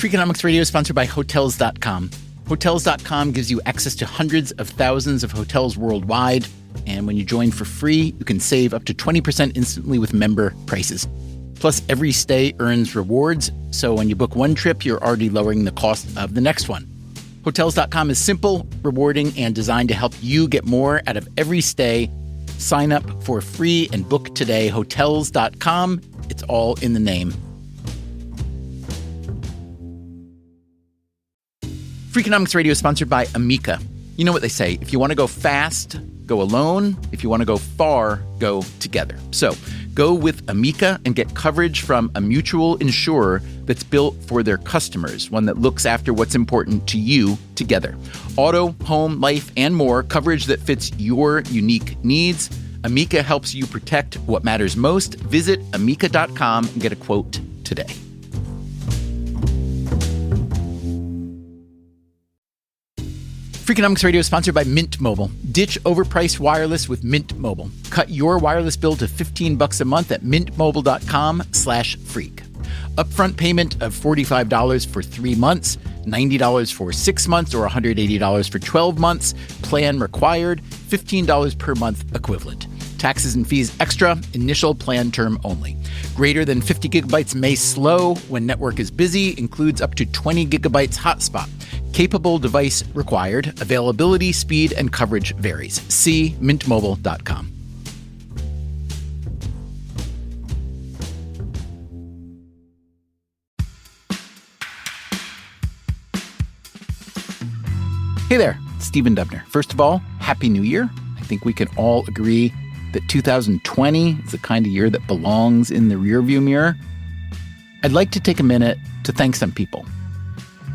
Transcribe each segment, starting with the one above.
Freakonomics Radio is sponsored by Hotels.com. Hotels.com gives you access to hundreds of thousands of hotels worldwide. And when you join for free, you can save up to 20% instantly with member prices. Plus, every stay earns rewards. So when you book one trip, you're already lowering the cost of the next one. Hotels.com is simple, rewarding, and designed to help you get more out of every stay. Sign up for free and book today. Hotels.com. It's all in the name. Freakonomics Radio is sponsored by Amica. You know what they say, if you want to go fast, go alone. If you want to go far, go together. So go with Amica and get coverage from a mutual insurer that's built for their customers, one that looks after what's important to you together. Auto, home, life, and more, coverage that fits your unique needs. Amica helps you protect what matters most. Visit amica.com and get a quote today. Freakonomics Radio is sponsored by Mint Mobile. Ditch overpriced wireless with Mint Mobile. Cut your wireless bill to $15 a month at mintmobile.com/freak. Upfront payment of $45 for 3 months, $90 for 6 months, or $180 for 12 months. Plan required, $15 per month equivalent. Taxes and fees extra, initial plan term only. Greater than 50 gigabytes may slow when network is busy, includes up to 20 gigabytes hotspot. Capable device required. Availability, speed, and coverage varies. See mintmobile.com. Hey there, Stephen Dubner. First of all, Happy New Year. I think we can all agree that 2020 is the kind of year that belongs in the rearview mirror. I'd like to take a minute to thank some people.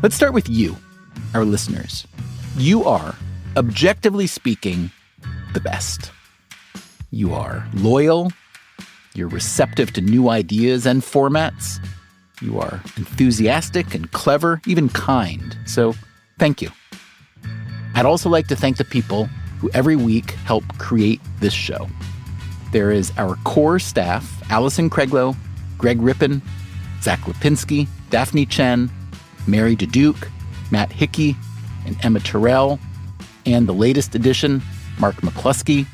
Let's start with you, our listeners. You are, objectively speaking, the best. You are loyal. You're receptive to new ideas and formats. You are enthusiastic and clever, even kind. So thank you. I'd also like to thank the people who every week help create this show. There is our core staff, Allison Craiglow, Greg Rippin, Zach Lipinski, Daphne Chen, Mary DeDuke, Matt Hickey, and Emma Terrell, and the latest addition, Mark McCluskey.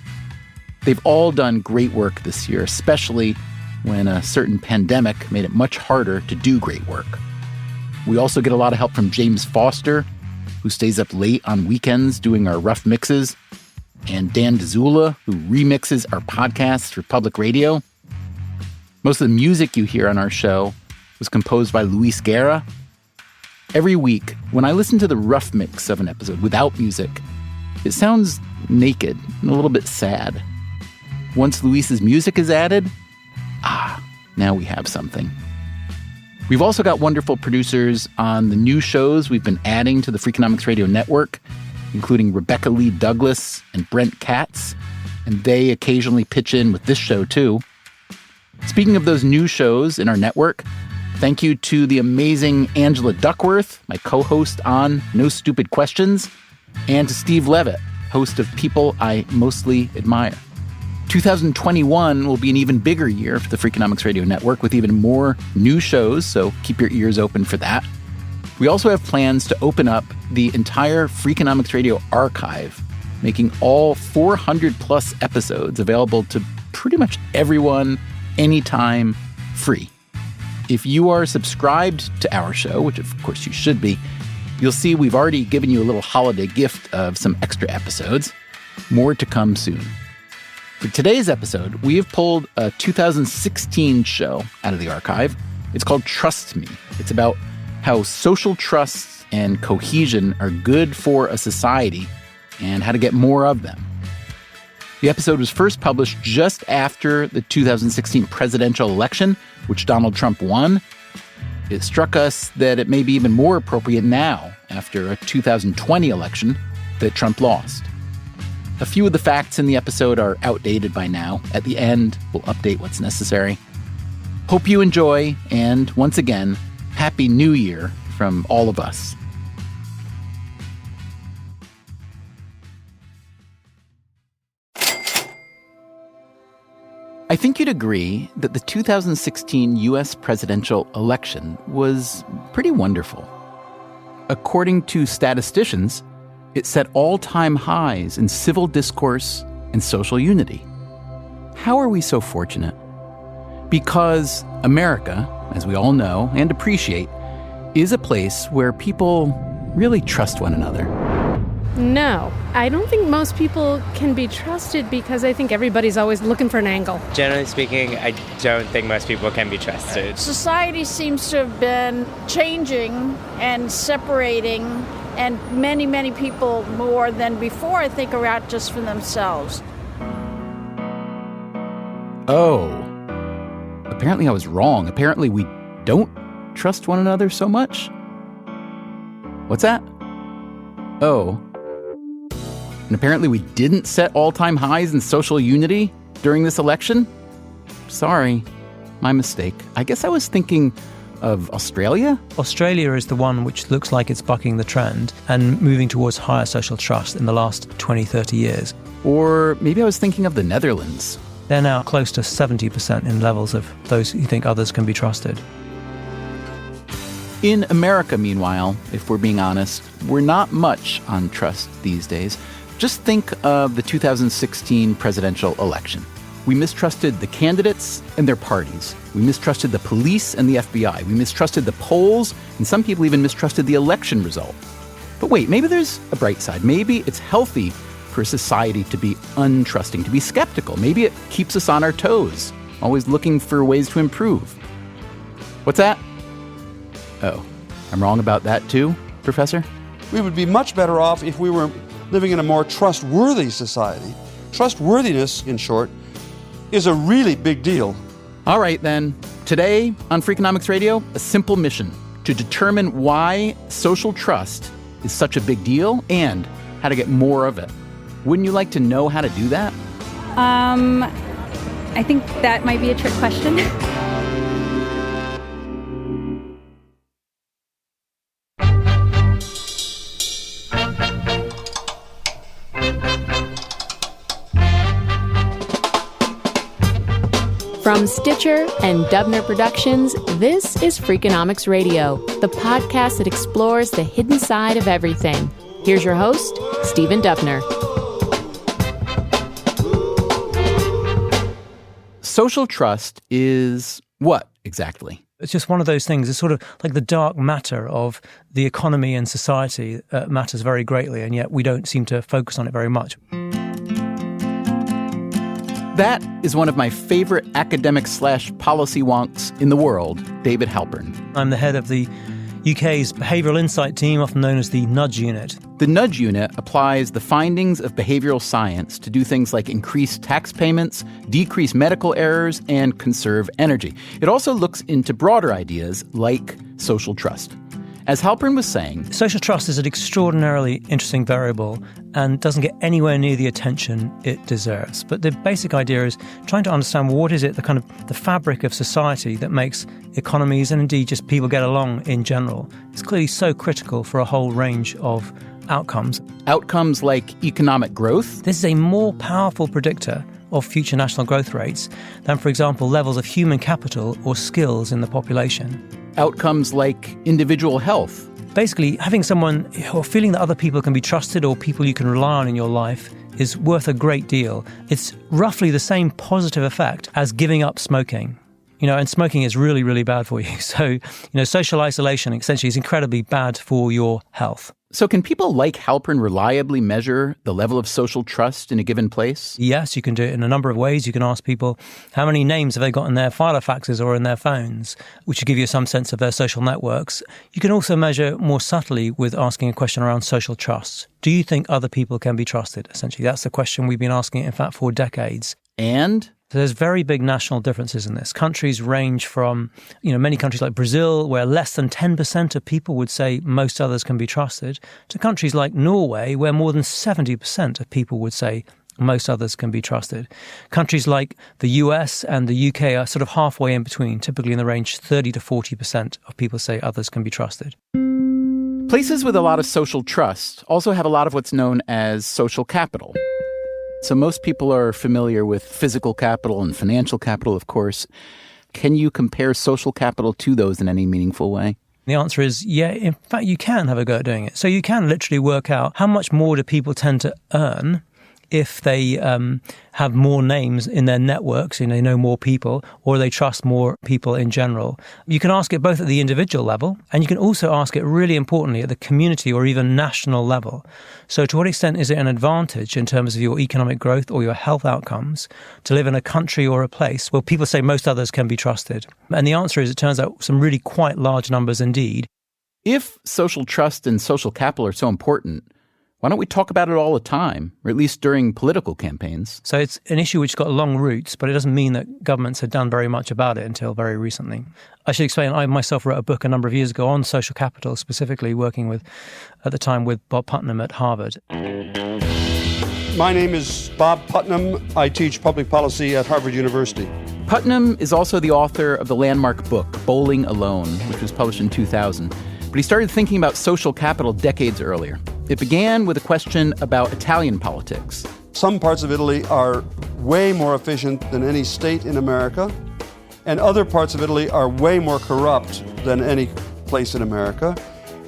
They've all done great work this year, especially when a certain pandemic made it much harder to do great work. We also get a lot of help from James Foster, who stays up late on weekends doing our rough mixes, and Dan DeZula, who remixes our podcasts for public radio. Most of the music you hear on our show was composed by Luis Guerra. Every week, when I listen to the rough mix of an episode without music, it sounds naked and a little bit sad. Once Luis's music is added, now we have something. We've also got wonderful producers on the new shows we've been adding to the Freakonomics Radio Network, including Rebecca Lee Douglas and Brent Katz, and they occasionally pitch in with this show too. Speaking of those new shows in our network, thank you to the amazing Angela Duckworth, my co-host on No Stupid Questions, and to Steve Levitt, host of People I Mostly Admire. 2021 will be an even bigger year for the Freakonomics Radio Network with even more new shows, so keep your ears open for that. We also have plans to open up the entire Freakonomics Radio archive, making all 400-plus episodes available to pretty much everyone, anytime, free. If you are subscribed to our show, which of course you should be, you'll see we've already given you a little holiday gift of some extra episodes. More to come soon. For today's episode, we have pulled a 2016 show out of the archive. It's called Trust Me. It's about how social trust and cohesion are good for a society and how to get more of them. The episode was first published just after the 2016 presidential election, which Donald Trump won. It struck us that it may be even more appropriate now, after a 2020 election, that Trump lost. A few of the facts in the episode are outdated by now. At the end, we'll update what's necessary. Hope you enjoy, and once again, Happy New Year from all of us. I think you'd agree that the 2016 U.S. presidential election was pretty wonderful. According to statisticians, it set all-time highs in civil discourse and social unity. How are we so fortunate? Because America, as we all know and appreciate, is a place where people really trust one another. No, I don't think most people can be trusted because I think everybody's always looking for an angle. Generally speaking, I don't think most people can be trusted. Society seems to have been changing and separating, and many, many people more than before, I think, are out just for themselves. Oh, apparently I was wrong. Apparently we don't trust one another so much. What's that? Oh. And apparently we didn't set all-time highs in social unity during this election? Sorry, my mistake. I guess I was thinking of Australia? Australia is the one which looks like it's bucking the trend and moving towards higher social trust in the last 20, 30 years. Or maybe I was thinking of the Netherlands. They're now close to 70% in levels of those who think others can be trusted. In America, meanwhile, if we're being honest, we're not much on trust these days. Just think of the 2016 presidential election. We mistrusted the candidates and their parties. We mistrusted the police and the FBI. We mistrusted the polls, and some people even mistrusted the election result. But wait, maybe there's a bright side. Maybe it's healthy for society to be untrusting, to be skeptical. Maybe it keeps us on our toes, always looking for ways to improve. What's that? Oh, I'm wrong about that too, Professor? We would be much better off if we were living in a more trustworthy society. Trustworthiness, in short, is a really big deal. All right, then. Today on Freakonomics Radio, a simple mission to determine why social trust is such a big deal and how to get more of it. Wouldn't you like to know how to do that? I think that might be a trick question. From Stitcher and Dubner Productions, this is Freakonomics Radio, the podcast that explores the hidden side of everything. Here's your host, Stephen Dubner. Social trust is what exactly? It's just one of those things. It's sort of like the dark matter of the economy and society matters very greatly, and yet we don't seem to focus on it very much. That is one of my favorite academic/policy wonks in the world, David Halpern. I'm the head of the UK's Behavioural Insight Team, often known as the Nudge Unit. The Nudge Unit applies the findings of behavioral science to do things like increase tax payments, decrease medical errors, and conserve energy. It also looks into broader ideas like social trust. As Halpern was saying, social trust is an extraordinarily interesting variable and doesn't get anywhere near the attention it deserves. But the basic idea is trying to understand what is it, the fabric of society that makes economies and indeed just people get along in general. It's clearly so critical for a whole range of outcomes. Outcomes like economic growth. This is a more powerful predictor of future national growth rates than, for example, levels of human capital or skills in the population. Outcomes like individual health. Basically, having someone or feeling that other people can be trusted or people you can rely on in your life is worth a great deal. It's roughly the same positive effect as giving up smoking. And smoking is really, really bad for you. So, social isolation essentially is incredibly bad for your health. So can people like Halpern reliably measure the level of social trust in a given place? Yes, you can do it in a number of ways. You can ask people how many names have they got in their filofaxes or in their phones, which will give you some sense of their social networks. You can also measure more subtly with asking a question around social trust. Do you think other people can be trusted? Essentially, that's the question we've been asking, in fact, for decades. And So there's very big national differences in this. Countries range from, many countries like Brazil, where less than 10% of people would say most others can be trusted, to countries like Norway, where more than 70% of people would say most others can be trusted. Countries like the US and the UK are sort of halfway in between, typically in the range 30 to 40% of people say others can be trusted. Places with a lot of social trust also have a lot of what's known as social capital. So most people are familiar with physical capital and financial capital, of course. Can you compare social capital to those in any meaningful way? The answer is, yeah, in fact, you can have a go at doing it. So you can literally work out how much more do people tend to earn if they have more names in their networks, and they know more people, or they trust more people in general. You can ask it both at the individual level, and you can also ask it, really importantly, at the community or even national level. So to what extent is it an advantage in terms of your economic growth or your health outcomes to live in a country or a place where people say most others can be trusted? And the answer is, it turns out, some really quite large numbers indeed. If social trust and social capital are so important, why don't we talk about it all the time, or at least during political campaigns? So it's an issue which got long roots, but it doesn't mean that governments had done very much about it until very recently. I should explain, I myself wrote a book a number of years ago on social capital, specifically working with, at the time, with Bob Putnam at Harvard. My name is Bob Putnam. I teach public policy at Harvard University. Putnam is also the author of the landmark book, Bowling Alone, which was published in 2000. But he started thinking about social capital decades earlier. It began with a question about Italian politics. Some parts of Italy are way more efficient than any state in America, and other parts of Italy are way more corrupt than any place in America.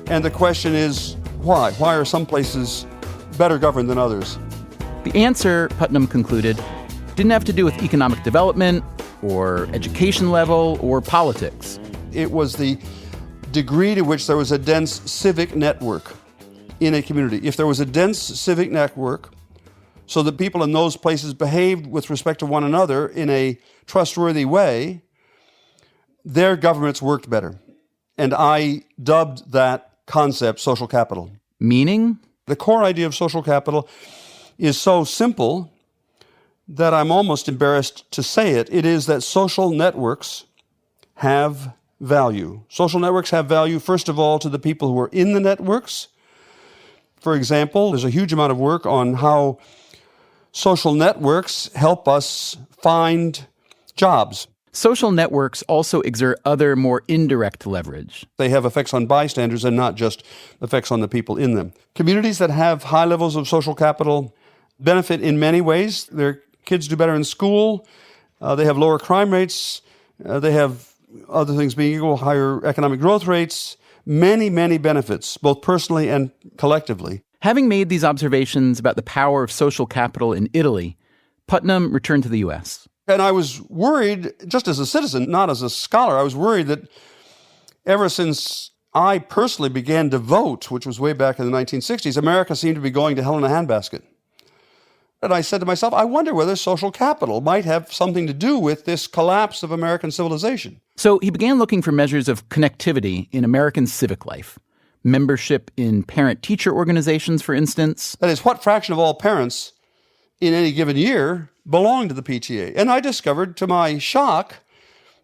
And the question is, why? Why are some places better governed than others? The answer, Putnam concluded, didn't have to do with economic development or education level or politics. It was the degree to which there was a dense civic network in a community. If there was a dense civic network so that people in those places behaved with respect to one another in a trustworthy way, their governments worked better. And I dubbed that concept social capital. Meaning? The core idea of social capital is so simple that I'm almost embarrassed to say it. It is that social networks have value. Social networks have value, first of all, to the people who are in the networks. For example, there's a huge amount of work on how social networks help us find jobs. Social networks also exert other, more indirect leverage. They have effects on bystanders and not just effects on the people in them. Communities that have high levels of social capital benefit in many ways. Their kids do better in school. They have lower crime rates. They have, other things being equal, higher economic growth rates. Many, many benefits, both personally and collectively. Having made these observations about the power of social capital in Italy, Putnam returned to the U.S. And I was worried, just as a citizen, not as a scholar, I was worried that ever since I personally began to vote, which was way back in the 1960s, America seemed to be going to hell in a handbasket. And I said to myself, I wonder whether social capital might have something to do with this collapse of American civilization. So he began looking for measures of connectivity in American civic life. Membership in parent-teacher organizations, for instance. That is, what fraction of all parents in any given year belong to the PTA? And I discovered, to my shock,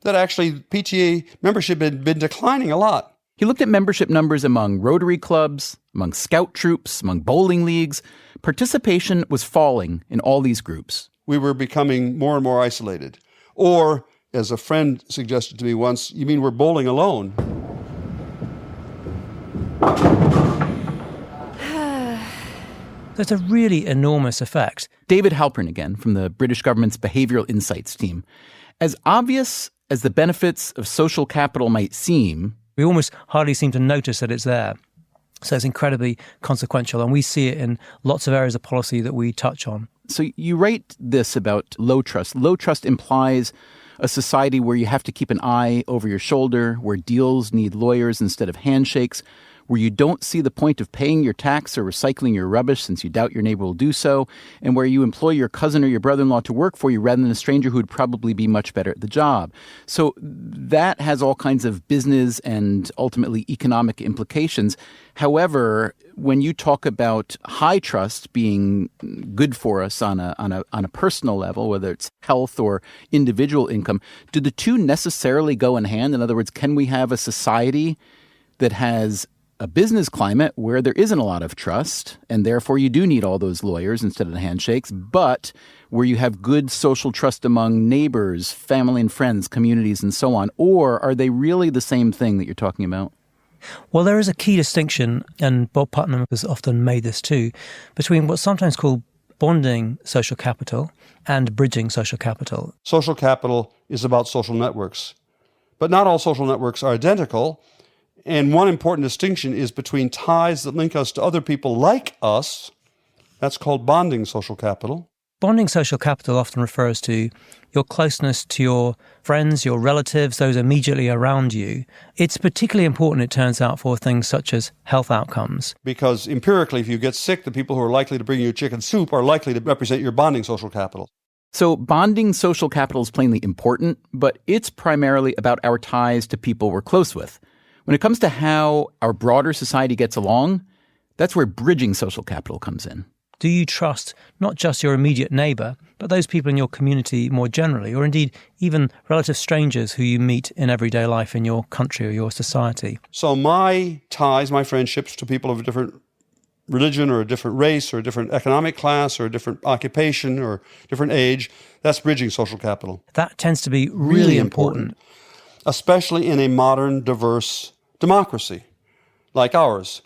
that actually PTA membership had been declining a lot. He looked at membership numbers among Rotary clubs, among scout troops, among bowling leagues. Participation was falling in all these groups. We were becoming more and more isolated. Or, as a friend suggested to me once, you mean we're bowling alone? There's a really enormous effect. David Halpern again, from the British government's Behavioural Insights team. As obvious as the benefits of social capital might seem, we almost hardly seem to notice that it's there. So it's incredibly consequential, and we see it in lots of areas of policy that we touch on. So you write this about low trust. Low trust implies a society where you have to keep an eye over your shoulder, where deals need lawyers instead of handshakes, where you don't see the point of paying your tax or recycling your rubbish since you doubt your neighbor will do so, and where you employ your cousin or your brother-in-law to work for you rather than a stranger who would probably be much better at the job. So that has all kinds of business and ultimately economic implications. However, when you talk about high trust being good for us on a personal level, whether it's health or individual income, do the two necessarily go in hand? In other words, can we have a society that has a business climate where there isn't a lot of trust, and therefore you do need all those lawyers instead of the handshakes, but where you have good social trust among neighbors, family and friends, communities, and so on? Or are they really the same thing that you're talking about? Well, there is a key distinction, and Bob Putnam has often made this too, between what's sometimes called bonding social capital and bridging social capital. Social capital is about social networks. But not all social networks are identical. And one important distinction is between ties that link us to other people like us. That's called bonding social capital. Bonding social capital often refers to your closeness to your friends, your relatives, those immediately around you. It's particularly important, it turns out, for things such as health outcomes. Because empirically, if you get sick, the people who are likely to bring you chicken soup are likely to represent your bonding social capital. So bonding social capital is plainly important, but it's primarily about our ties to people we're close with. When it comes to how our broader society gets along, that's where bridging social capital comes in. Do you trust not just your immediate neighbour, but those people in your community more generally, or indeed even relative strangers who you meet in everyday life in your country or your society? So my ties, my friendships to people of a different religion or a different race or a different economic class or a different occupation or different age, that's bridging social capital. That tends to be really important. Especially in a modern, diverse democracy like ours.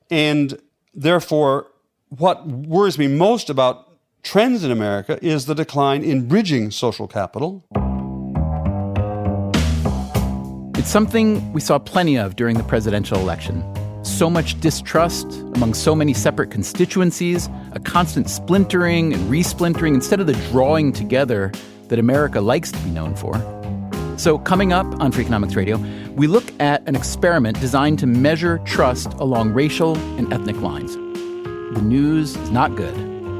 And therefore, what worries me most about trends in America is the decline in bridging social capital. It's something we saw plenty of during the presidential election. So much distrust among so many separate constituencies, a constant splintering and resplintering instead of the drawing together that America likes to be known for. So coming up on Freakonomics Radio, we look at an experiment designed to measure trust along racial and ethnic lines. The news is not good.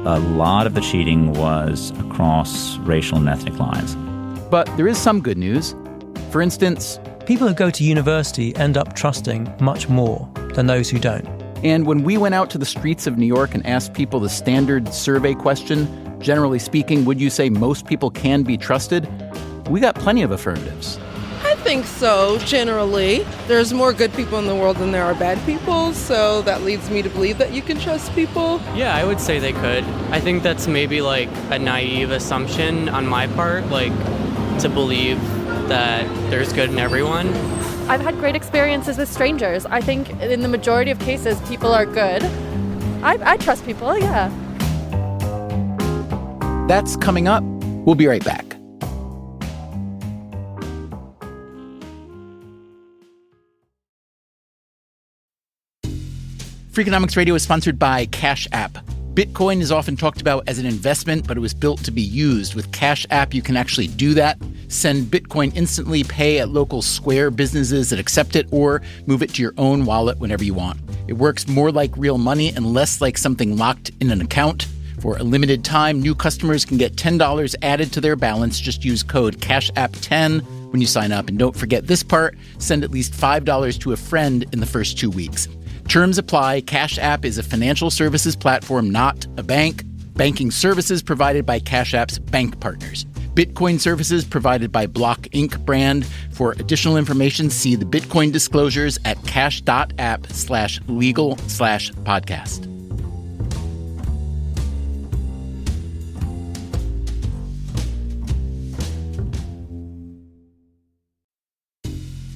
A lot of the cheating was across racial and ethnic lines. But there is some good news. For instance, people who go to university end up trusting much more than those who don't. And when we went out to the streets of New York and asked people the standard survey question, generally speaking, would you say most people can be trusted? We got plenty of affirmatives. I think so, generally. There's more good people in the world than there are bad people, so that leads me to believe that you can trust people. Yeah, I would say they could. I think that's maybe like a naive assumption on my part, like to believe that there's good in everyone. I've had great experiences with strangers. I think in the majority of cases, people are good. I trust people, yeah. That's coming up. We'll be right back. Freakonomics Radio is sponsored by Cash App. Bitcoin is often talked about as an investment, but it was built to be used. With Cash App, you can actually do that. Send Bitcoin instantly, pay at local Square businesses that accept it, or move it to your own wallet whenever you want. It works more like real money and less like something locked in an account. For a limited time, new customers can get $10 added to their balance. Just use code CashApp10 when you sign up. And don't forget this part, send at least $5 to a friend in the first 2 weeks. Terms apply. Cash App is a financial services platform, not a bank. Banking services provided by Cash App's bank partners. Bitcoin services provided by Block Inc. brand. For additional information, see the Bitcoin disclosures at cash.app/legal/podcast.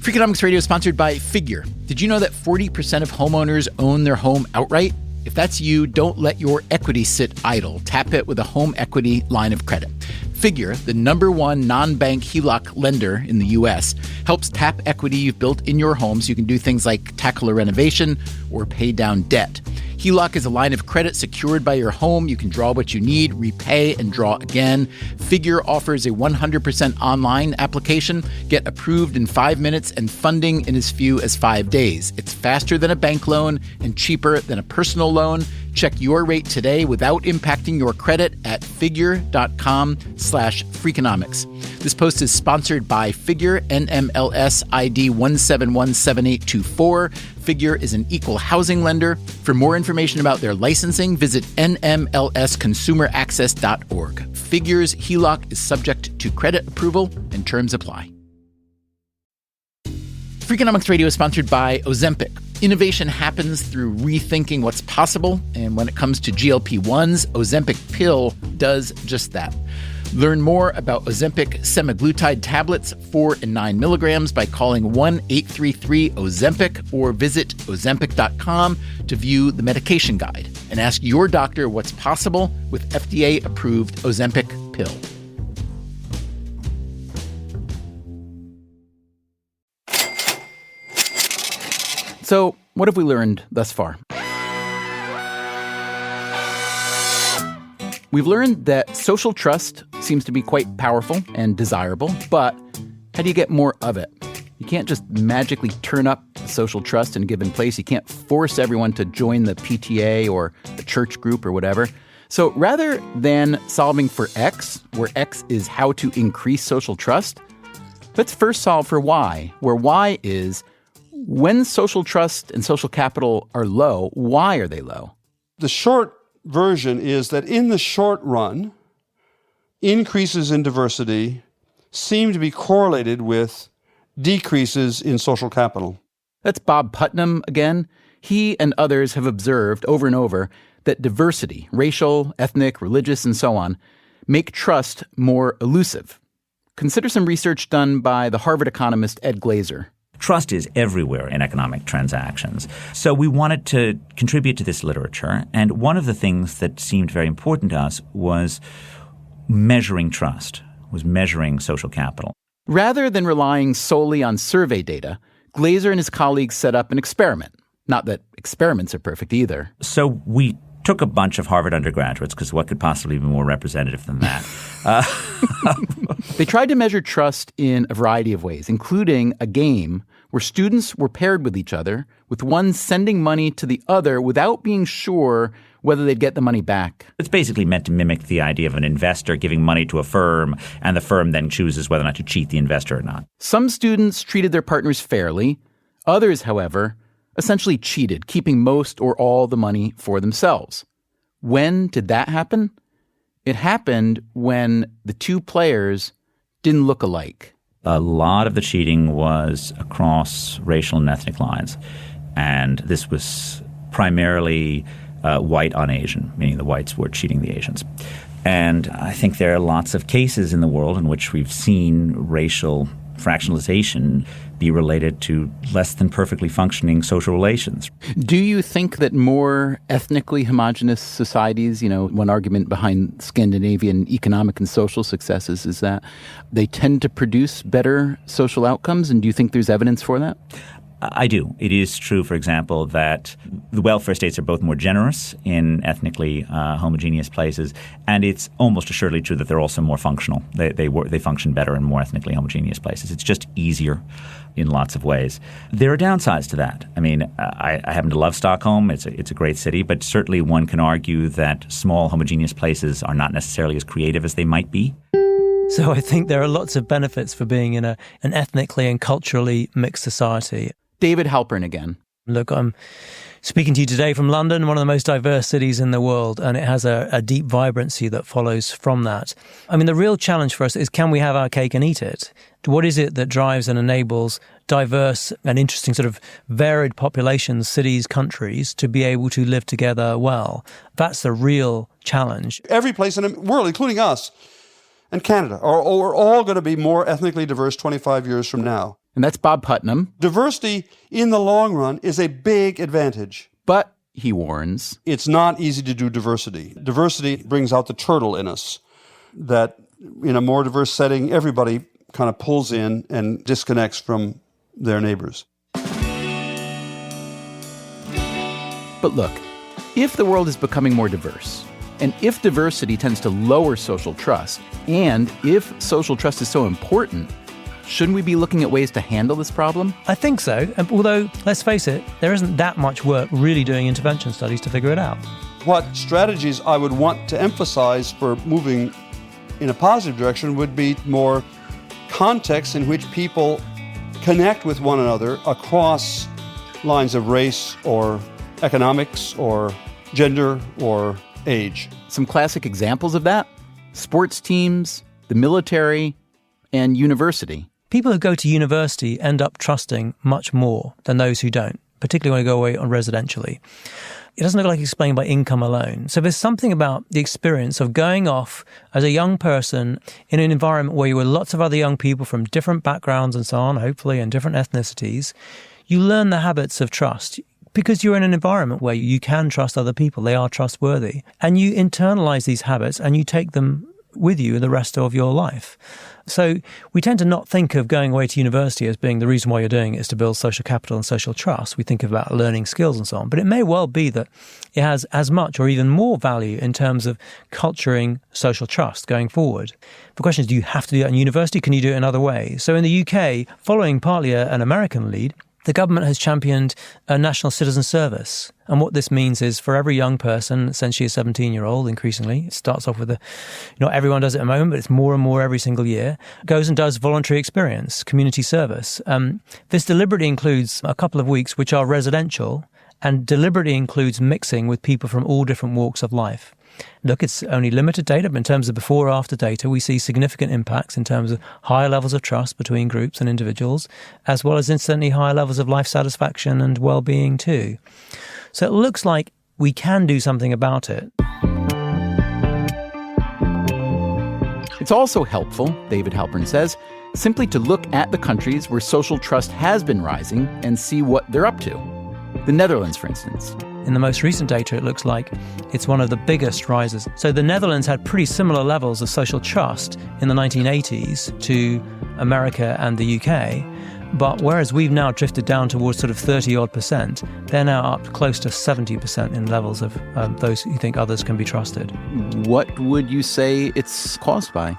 Freakonomics Radio is sponsored by Figure. Did you know that 40% of homeowners own their home outright? If that's you, don't let your equity sit idle. Tap it with a home equity line of credit. Figure, the #1 non-bank HELOC lender in the U.S., helps tap equity you've built in your home so you can do things like tackle a renovation or pay down debt. HELOC is a line of credit secured by your home. You can draw what you need, repay, and draw again. Figure offers a 100% online application. Get approved in 5 minutes and funding in as few as 5 days. It's faster than a bank loan and cheaper than a personal loan. Check your rate today without impacting your credit at figure.com/Freakonomics. This post is sponsored by Figure, NMLS ID 1717824. Figure is an equal housing lender. For more information about their licensing, visit nmlsconsumeraccess.org. Figure's HELOC is subject to credit approval and terms apply. Freakonomics Radio is sponsored by Ozempic. Innovation happens through rethinking what's possible, and when it comes to GLP-1s, Ozempic pill does just that. Learn more about Ozempic semaglutide tablets, 4 and 9 milligrams, by calling 1-833-OZEMPIC or visit Ozempic.com to view the medication guide and ask your doctor what's possible with FDA-approved Ozempic pill. So, what have we learned thus far? We've learned that social trust seems to be quite powerful and desirable, but how do you get more of it? You can't just magically turn up social trust in a given place. You can't force everyone to join the PTA or the church group or whatever. So rather than solving for X, where X is how to increase social trust, let's first solve for Y, where Y is when social trust and social capital are low, why are they low? The short version is that in the short run, increases in diversity seem to be correlated with decreases in social capital. That's Bob Putnam again. He and others have observed over and over that diversity, racial, ethnic, religious, and so on, make trust more elusive. Consider some research done by the Harvard economist Ed Glaeser. Trust is everywhere in economic transactions. So we wanted to contribute to this literature, and one of the things that seemed very important to us was measuring trust, was measuring social capital. Rather than relying solely on survey data, Glaeser and his colleagues set up an experiment. Not that experiments are perfect either. So we took a bunch of Harvard undergraduates, because what could possibly be more representative than that? They tried to measure trust in a variety of ways, including a game where students were paired with each other, with one sending money to the other without being sure whether they'd get the money back. It's basically meant to mimic the idea of an investor giving money to a firm, and the firm then chooses whether or not to cheat the investor or not. Some students treated their partners fairly. Others, however, essentially cheated, keeping most or all the money for themselves. When did that happen? It happened when the two players didn't look alike. A lot of the cheating was across racial and ethnic lines, and this was primarily white on Asian, meaning the whites were cheating the Asians. And I think there are lots of cases in the world in which we've seen racial fractionalization be related to less than perfectly functioning social relations. Do you think that more ethnically homogenous societies, one argument behind Scandinavian economic and social successes is that they tend to produce better social outcomes? And do you think there's evidence for that? I do. It is true, for example, that the welfare states are both more generous in ethnically homogeneous places, and it's almost assuredly true that they're also more functional. They function better in more ethnically homogeneous places. It's just easier in lots of ways. There are downsides to that. I mean, I happen to love Stockholm. It's a great city, but certainly one can argue that small homogeneous places are not necessarily as creative as they might be. So I think there are lots of benefits for being in an ethnically and culturally mixed society. David Halpern again. Look, I'm speaking to you today from London, one of the most diverse cities in the world, and it has a deep vibrancy that follows from that. I mean, the real challenge for us is, can we have our cake and eat it? What is it that drives and enables diverse and interesting sort of varied populations, cities, countries to be able to live together well? That's the real challenge. Every place in the world, including us and Canada, are all going to be more ethnically diverse 25 years from now. And that's Bob Putnam. Diversity in the long run is a big advantage. But, he warns, it's not easy to do diversity. Diversity brings out the turtle in us, that in a more diverse setting, everybody kind of pulls in and disconnects from their neighbors. But look, if the world is becoming more diverse, and if diversity tends to lower social trust, and if social trust is so important, shouldn't we be looking at ways to handle this problem? I think so. Although, let's face it, there isn't that much work really doing intervention studies to figure it out. What strategies I would want to emphasize for moving in a positive direction would be more contexts in which people connect with one another across lines of race or economics or gender or age. Some classic examples of that: sports teams, the military, and university. People who go to university end up trusting much more than those who don't, particularly when they go away on residentially. it doesn't look like explained by income alone. So there's something about the experience of going off as a young person in an environment where you were lots of other young people from different backgrounds and so on, hopefully, and different ethnicities. You learn the habits of trust because you're in an environment where you can trust other people. They are trustworthy. And you internalize these habits and you take them with you the rest of your life. So we tend to not think of going away to university as being the reason why you're doing it is to build social capital and social trust. We think about learning skills and so on. But it may well be that it has as much or even more value in terms of culturing social trust going forward. The question is, do you have to do that in university? Can you do it in other ways? So in the UK, following partly an American lead, the government has championed a national citizen service. And what this means is for every young person, essentially a 17-year-old increasingly, it starts off with not everyone does it at the moment, but it's more and more every single year, goes and does voluntary experience, community service. This deliberately includes a couple of weeks which are residential and deliberately includes mixing with people from all different walks of life. Look, it's only limited data, but in terms of before-after data, we see significant impacts in terms of higher levels of trust between groups and individuals, as well as incidentally higher levels of life satisfaction and well-being too. So it looks like we can do something about it. It's also helpful, David Halpern says, simply to look at the countries where social trust has been rising and see what they're up to. The Netherlands, for instance. In the most recent data, it looks like it's one of the biggest rises. So the Netherlands had pretty similar levels of social trust in the 1980s to America and the UK. But whereas we've now drifted down towards sort of 30-odd%, they're now up close to 70% in levels of those who think others can be trusted. What would you say it's caused by?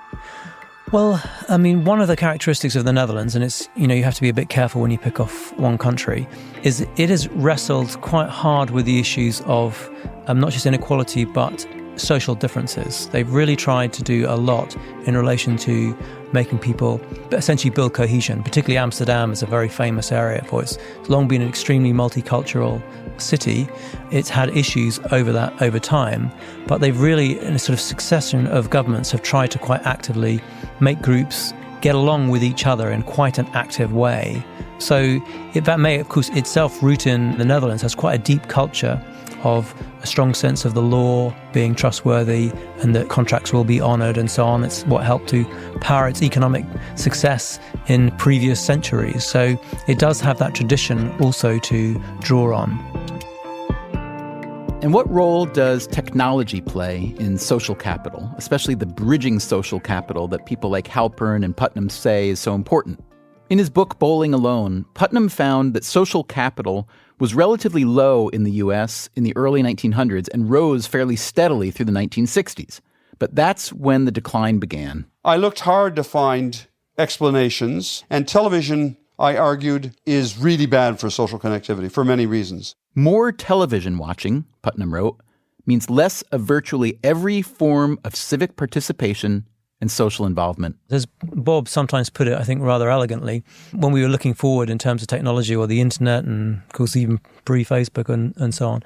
Well, I mean, one of the characteristics of the Netherlands, and it's, you have to be a bit careful when you pick off one country, is it has wrestled quite hard with the issues of not just inequality, but social differences. They've really tried to do a lot in relation to making people essentially build cohesion. Particularly Amsterdam is a very famous area for it. It's long been an extremely multicultural city. It's had issues over time, but they've really, in a sort of succession of governments, have tried to quite actively make groups get along with each other in quite an active way. So that may, of course, itself root in the Netherlands has quite a deep culture of a strong sense of the law being trustworthy and that contracts will be honoured and so on. It's what helped to power its economic success in previous centuries. So it does have that tradition also to draw on. And what role does technology play in social capital, especially the bridging social capital that people like Halpern and Putnam say is so important? In his book, Bowling Alone, Putnam found that social capital was relatively low in the U.S. in the early 1900s and rose fairly steadily through the 1960s. But that's when the decline began. I looked hard to find explanations, and television, I argued, is really bad for social connectivity for many reasons. More television watching, Putnam wrote, means less of virtually every form of civic participation and social involvement. As Bob sometimes put it, I think rather elegantly, when we were looking forward in terms of technology or the internet and, of course, even pre-Facebook and so on,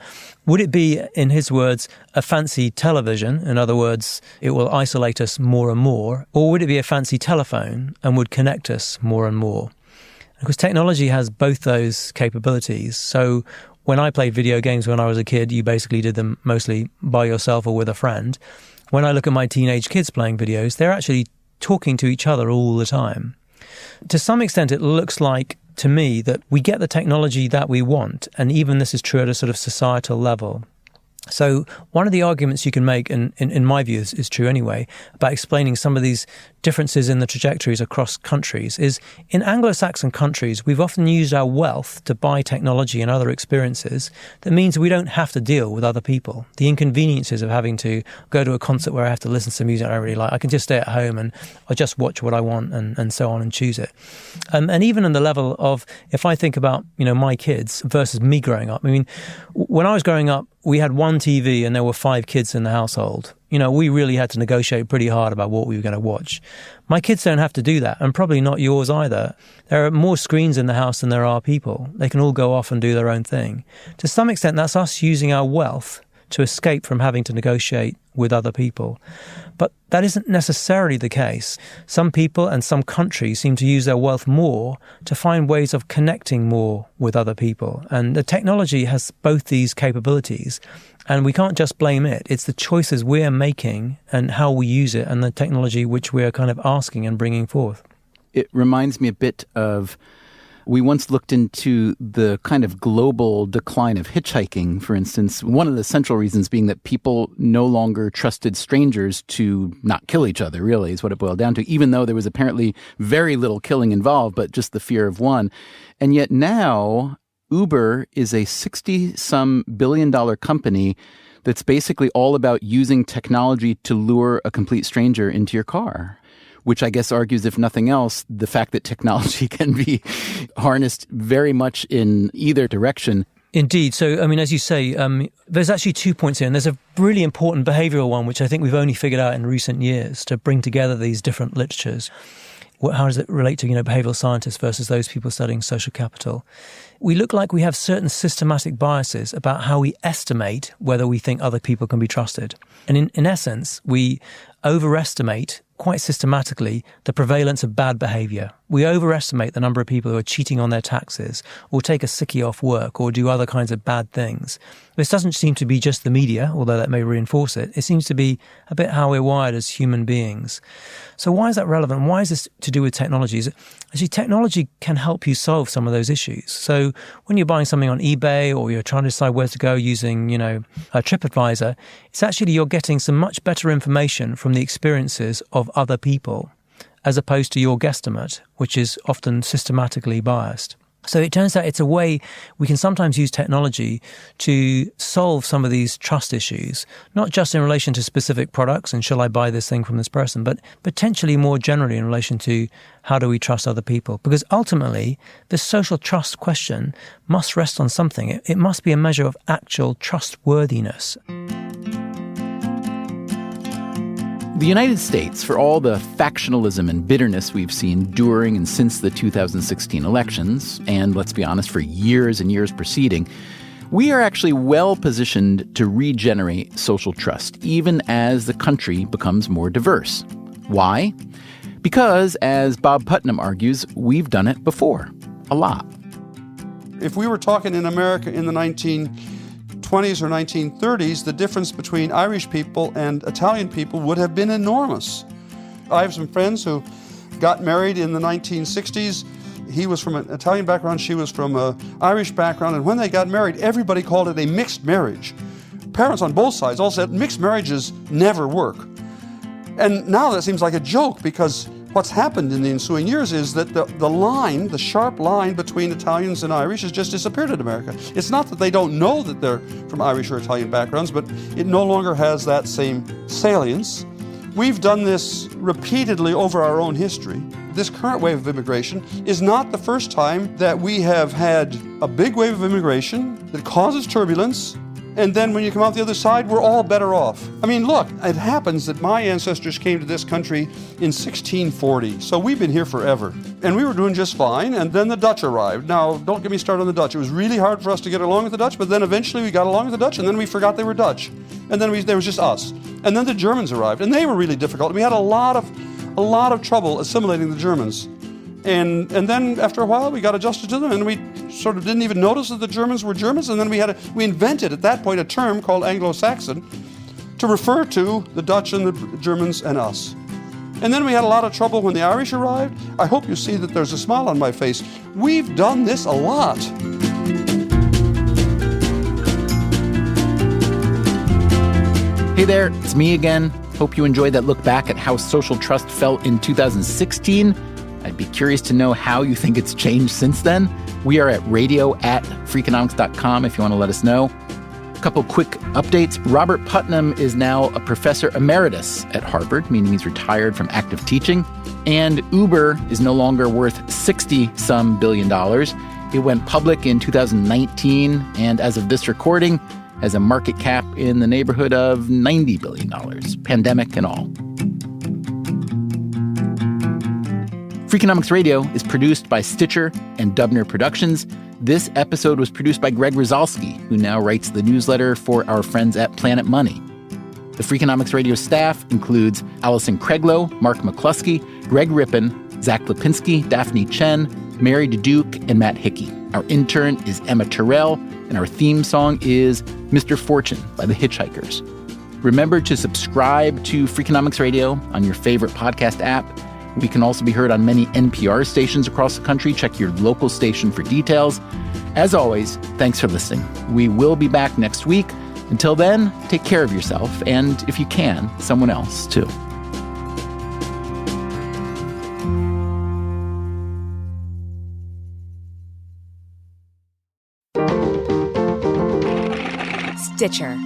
would it be, in his words, a fancy television? In other words, it will isolate us more and more. Or would it be a fancy telephone and would connect us more and more? Because technology has both those capabilities. So when I played video games when I was a kid, you basically did them mostly by yourself or with a friend. When I look at my teenage kids playing videos, they're actually talking to each other all the time. To some extent, it looks like, to me, that we get the technology that we want, and even this is true at a sort of societal level. So one of the arguments you can make, and in my view is true anyway, about explaining some of these differences in the trajectories across countries is in Anglo-Saxon countries, we've often used our wealth to buy technology and other experiences that means we don't have to deal with other people. The inconveniences of having to go to a concert where I have to listen to music I don't really like. I can just stay at home and I just watch what I want and so on and choose it. And even in the level of, if I think about, my kids versus me growing up, I mean, when I was growing up, we had one TV and there were 5 kids in the household. We really had to negotiate pretty hard about what we were going to watch. My kids don't have to do that, and probably not yours either. There are more screens in the house than there are people. They can all go off and do their own thing. To some extent, that's us using our wealth to escape from having to negotiate with other people. But that isn't necessarily the case. Some people and some countries seem to use their wealth more to find ways of connecting more with other people. And the technology has both these capabilities, and we can't just blame it. It's the choices we're making and how we use it and the technology which we're kind of asking and bringing forth. It reminds me a bit of, we once looked into the kind of global decline of hitchhiking, for instance, one of the central reasons being that people no longer trusted strangers to not kill each other, really, is what it boiled down to, even though there was apparently very little killing involved, but just the fear of one. And yet now, Uber is a $60-some billion company that's basically all about using technology to lure a complete stranger into your car, which I guess argues, if nothing else, the fact that technology can be harnessed very much in either direction. Indeed. So, I mean, as you say, there's actually 2 points here, and there's a really important behavioral one, which I think we've only figured out in recent years to bring together these different literatures. How does it relate to, behavioral scientists versus those people studying social capital? We look like we have certain systematic biases about how we estimate whether we think other people can be trusted. And in essence, we overestimate quite systematically the prevalence of bad behavior. We overestimate the number of people who are cheating on their taxes or take a sickie off work or do other kinds of bad things. This doesn't seem to be just the media, although that may reinforce it. It seems to be a bit how we're wired as human beings. So why is that relevant? Why is this to do with technologies? Actually, technology can help you solve some of those issues. So when you're buying something on eBay or you're trying to decide where to go using, a TripAdvisor, it's actually you're getting some much better information from the experiences of other people, as opposed to your guesstimate, which is often systematically biased. So it turns out it's a way we can sometimes use technology to solve some of these trust issues, not just in relation to specific products and shall I buy this thing from this person, but potentially more generally in relation to how do we trust other people. Because ultimately, the social trust question must rest on something. It must be a measure of actual trustworthiness. The United States, for all the factionalism and bitterness we've seen during and since the 2016 elections, and let's be honest, for years and years preceding, we are actually well positioned to regenerate social trust, even as the country becomes more diverse. Why? Because, as Bob Putnam argues, we've done it before. A lot. If we were talking in America in the 1920s or 1930s, the difference between Irish people and Italian people would have been enormous. I have some friends who got married in the 1960s. He was from an Italian background, she was from an Irish background, and when they got married, everybody called it a mixed marriage. Parents on both sides all said mixed marriages never work. And now that seems like a joke, because what's happened in the ensuing years is that the sharp line between Italians and Irish has just disappeared in America. It's not that they don't know that they're from Irish or Italian backgrounds, but it no longer has that same salience. We've done this repeatedly over our own history. This current wave of immigration is not the first time that we have had a big wave of immigration that causes turbulence, and then when you come out the other side, we're all better off. I mean, look, it happens that my ancestors came to this country in 1640, so we've been here forever. And we were doing just fine, and then the Dutch arrived. Now, don't get me started on the Dutch. It was really hard for us to get along with the Dutch, but then eventually we got along with the Dutch, and then we forgot they were Dutch. And then there was just us. And then the Germans arrived, and they were really difficult. We had a lot of trouble assimilating the Germans. And then after a while, we got adjusted to them, and we sort of didn't even notice that the Germans were Germans. And then we invented at that point a term called Anglo-Saxon to refer to the Dutch and the Germans and us. And then we had a lot of trouble when the Irish arrived. I hope you see that there's a smile on my face. We've done this a lot. Hey there, it's me again. Hope you enjoyed that look back at how social trust felt in 2016. I'd be curious to know how you think it's changed since then. We are at radio@freakonomics.com if you want to let us know. A couple quick updates. Robert Putnam is now a professor emeritus at Harvard, meaning he's retired from active teaching. And Uber is no longer worth $60-some billion. It went public in 2019, and as of this recording, has a market cap in the neighborhood of $90 billion, pandemic and all. Freakonomics Radio is produced by Stitcher and Dubner Productions. This episode was produced by Greg Rosalsky, who now writes the newsletter for our friends at Planet Money. The Freakonomics Radio staff includes Allison Craiglow, Mark McCluskey, Greg Rippin, Zach Lipinski, Daphne Chen, Mary DeDuke, and Matt Hickey. Our intern is Emma Terrell, and our theme song is Mr. Fortune by the Hitchhikers. Remember to subscribe to Freakonomics Radio on your favorite podcast app. We can also be heard on many NPR stations across the country. Check your local station for details. As always, thanks for listening. We will be back next week. Until then, take care of yourself, and if you can, someone else too. Stitcher.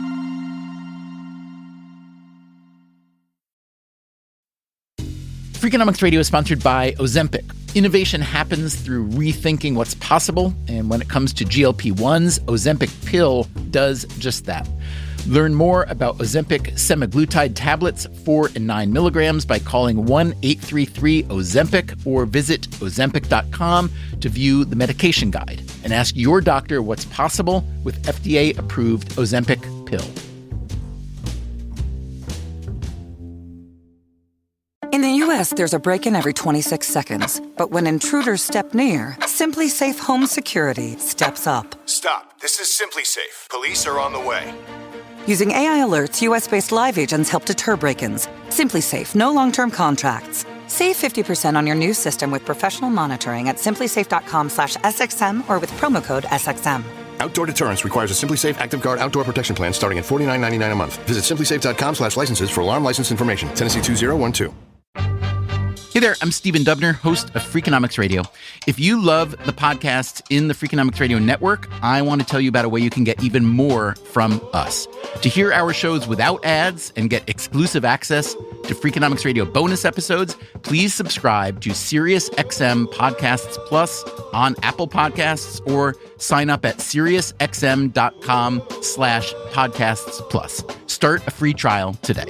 Freakonomics Radio is sponsored by Ozempic. Innovation happens through rethinking what's possible, and when it comes to GLP-1s, Ozempic pill does just that. Learn more about Ozempic semaglutide tablets, 4 and 9 milligrams, by calling 1-833-OZEMPIC or visit Ozempic.com to view the medication guide and ask your doctor what's possible with FDA-approved Ozempic pill. In the U.S., there's a break-in every 26 seconds. But when intruders step near, Simply Safe Home Security steps up. Stop. This is Simply Safe. Police are on the way. Using AI alerts, U.S.-based live agents help deter break-ins. Simply Safe, no long-term contracts. Save 50% on your new system with professional monitoring at simplysafe.com/SXM or with promo code SXM. Outdoor deterrence requires a Simply Safe Active Guard outdoor protection plan starting at $49.99 a month. Visit simplysafe.com/licenses for alarm license information. Tennessee 2012. Hey there, I'm Stephen Dubner, host of Freakonomics Radio. If you love the podcasts in the Freakonomics Radio network, I want to tell you about a way you can get even more from us. To hear our shows without ads and get exclusive access to Freakonomics Radio bonus episodes, please subscribe to SiriusXM Podcasts Plus on Apple Podcasts or sign up at SiriusXM.com/podcasts plus. Start a free trial today.